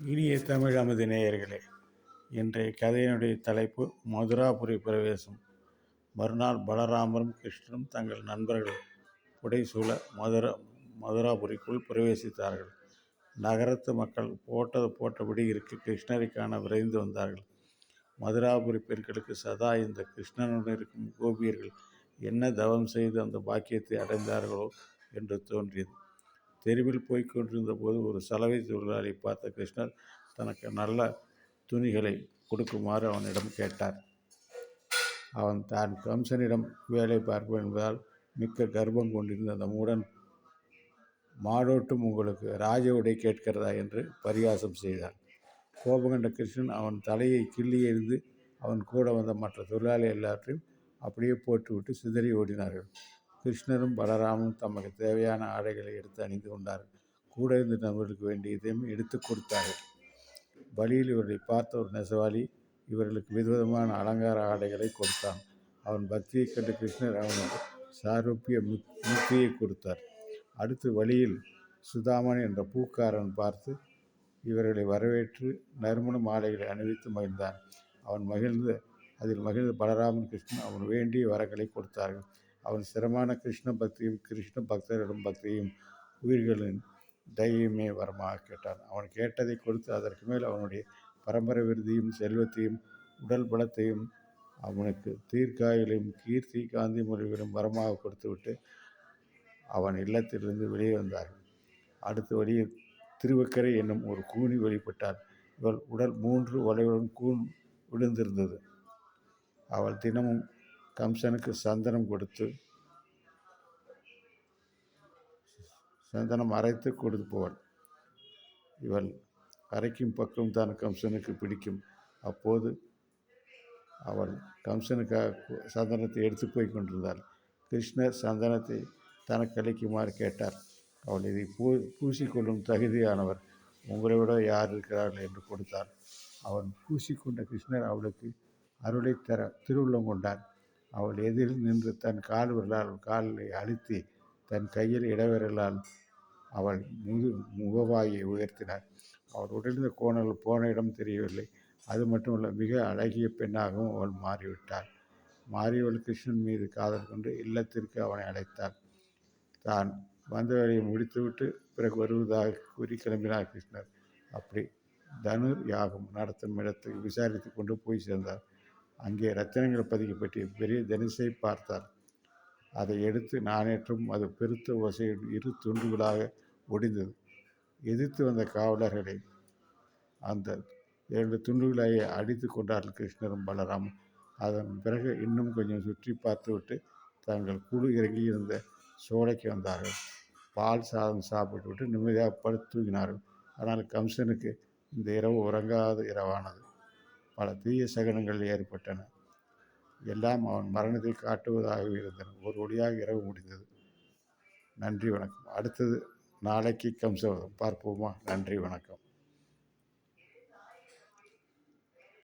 இனிய தமிழ் அமுது நேயர்களே, இன்றைய கதையினுடைய தலைப்பு மதுராபுரி பிரவேசம். மறுநாள் பலராமரும் கிருஷ்ணரும் தங்கள் நண்பர்கள் புடைசூழ மதுராபுரிக்குள் பிரவேசித்தார்கள். நகரத்து மக்கள் போட்டபடி இருக்க கிருஷ்ணரை காண விரைந்து வந்தார்கள். மதுராபுரி பெண்களுக்கு சதா இந்த கிருஷ்ணனுடன் இருக்கும் கோபியர்கள் என்ன தவம் செய்து அந்த பாக்கியத்தை அடைந்தார்களோ என்று தோன்றியது. தெருவில் போய்க் கொண்டிருந்த போது ஒரு சலவை தொழிலாளி பார்த்த கிருஷ்ணர் தனக்கு நல்ல துணிகளை கொடுக்குமாறு அவனிடம் கேட்டார். அவன் தான் கம்சனிடம் வேலை பார்ப்பேன் என்பதால் மிக்க கர்ப்பம் கொண்டிருந்த அந்த மூடன் மாடோட்டும் உங்களுக்கு ராஜ உடை கேட்கிறதா என்று பரிகாசம் செய்தான். கோபம் கண்ட கிருஷ்ணன் அவன் தலையை கிள்ளி எறிந்து அவன் கூட வந்த மற்ற தொழிலாளி எல்லாற்றையும் அப்படியே போட்டுவிட்டு சிதறி ஓடினார்கள். கிருஷ்ணரும் பலராமும் தமக்கு தேவையான ஆடைகளை எடுத்து அணிந்து கொண்டார்கள். கூட இருந்த நபர்களுக்கு வேண்டியதையும் எடுத்து கொடுத்தார்கள். வழியில் இவர்களை பார்த்த ஒரு நெசவாளி இவர்களுக்கு விதவிதமான அலங்கார ஆடைகளை கொடுத்தான். அவன் பக்தியை கண்டு கிருஷ்ணர் அவனுக்கு சாரூப்பிய முக்தியை கொடுத்தார். அடுத்து வழியில் சுதாமன் என்ற பூக்காரன் பார்த்து இவர்களை வரவேற்று நறுமண மாலைகளை அணிவித்து மகிழ்ந்தான். அதில் மகிழ்ந்த பலராமன் கிருஷ்ணன் அவன் வேண்டிய வரங்களை கொடுத்தார்கள். அவன் சிரமான கிருஷ்ண பக்தியும் கிருஷ்ண பக்தரிடம் பக்தியும் உயிர்களின் தயவுமே வரமாக கேட்டான். அவன் கேட்டதை கொடுத்து அதற்கு மேல் அவனுடைய பரம்பரை விருதியும் செல்வத்தையும் உடல் பலத்தையும் அவனுக்கு தீர்க்காயிலையும் கீர்த்தி காந்தி மொழிகளும் வரமாக கொடுத்துவிட்டு அவன் இல்லத்திலிருந்து வெளியே வந்தார்கள். அடுத்த வழியில் திருவக்கரை என்னும் ஒரு கூனி வழிபட்டார். இவள் உடல் 3 வலையுடன் கூன் விழுந்திருந்தது. அவள் தினமும் கம்சனுக்கு சந்தனம் அரைத்து கொடுப்பவள். இவள் அரைக்கும் பக்கம் தான் கம்சனுக்கு பிடிக்கும். அப்போது அவள் கம்சனுக்காக சந்தனத்தை எடுத்து போய் கொண்டிருந்தாள். கிருஷ்ணர் சந்தனத்தை தனக்கு அளிக்குமாறு கேட்டார். அவள் இதை பூசிக்கொள்ளும் தகுதியானவர் உங்களை விட யார் இருக்கிறார்கள் என்று கொடுத்தார். அவன் பூசிக்கொண்ட கிருஷ்ணர் அவளுக்கு அருளை தர திருவுள்ளம் கொண்டார். அவள் எதிரில் நின்று தன் காலை அழுத்தி தன் கையில் இடவிரலால் அவள் முகவாயை உயர்த்தினார். அவள் உடலிருந்த கோணல் போன இடம் தெரியவில்லை. அது மட்டுமல்ல, மிக அழகிய பெண்ணாகவும் அவள் மாறிவிட்டாள். மாறியவள் கிருஷ்ணன் மீது காதல் கொண்டு இல்லத்திற்கு அவனை அழைத்தாள். தான் வந்த வேலையை முடித்துவிட்டு பிறகு வருவதாக கூறி கிளம்பினார் கிருஷ்ணர். அப்படி தனுர் யாகம் நடத்தும் இடத்துக்கு விசாரித்து கொண்டு போய் சேர்ந்தார். அங்கே ரத்தினங்கள் பதிக்கப்பட்டிய பெரிய தனுசை பார்த்தார். அதை எடுத்து நாணேற்றும் அது பெருத்த ஓசையில் 2 துண்டுகளாக ஒடிந்தது. எதிர்த்து வந்த காவலர்களை அந்த 2 துண்டுகளாக அடித்து கொண்டார்கள் கிருஷ்ணரும் பலராமும். அதன் பிறகு இன்னும் கொஞ்சம் சுற்றி பார்த்துவிட்டு தங்கள் குழு இறங்கியிருந்த சோலைக்கு வந்தார்கள். பால் சாதம் சாப்பிட்டுவிட்டு நிம்மதியாக படுத்து தூங்கினார்கள். ஆனால் கம்சனுக்கு இந்த இரவு உறங்காத இரவானது. பல தீய சகனங்கள் ஏற்பட்டன. எல்லாம் அவன் மரணத்தை காட்டுவதாகவே இருந்தன. ஒரு வழியாக இரவு முடிந்தது. நன்றி, வணக்கம். அடுத்தது நாளைக்கு கம்சவதம் பார்ப்போமா? நன்றி, வணக்கம்.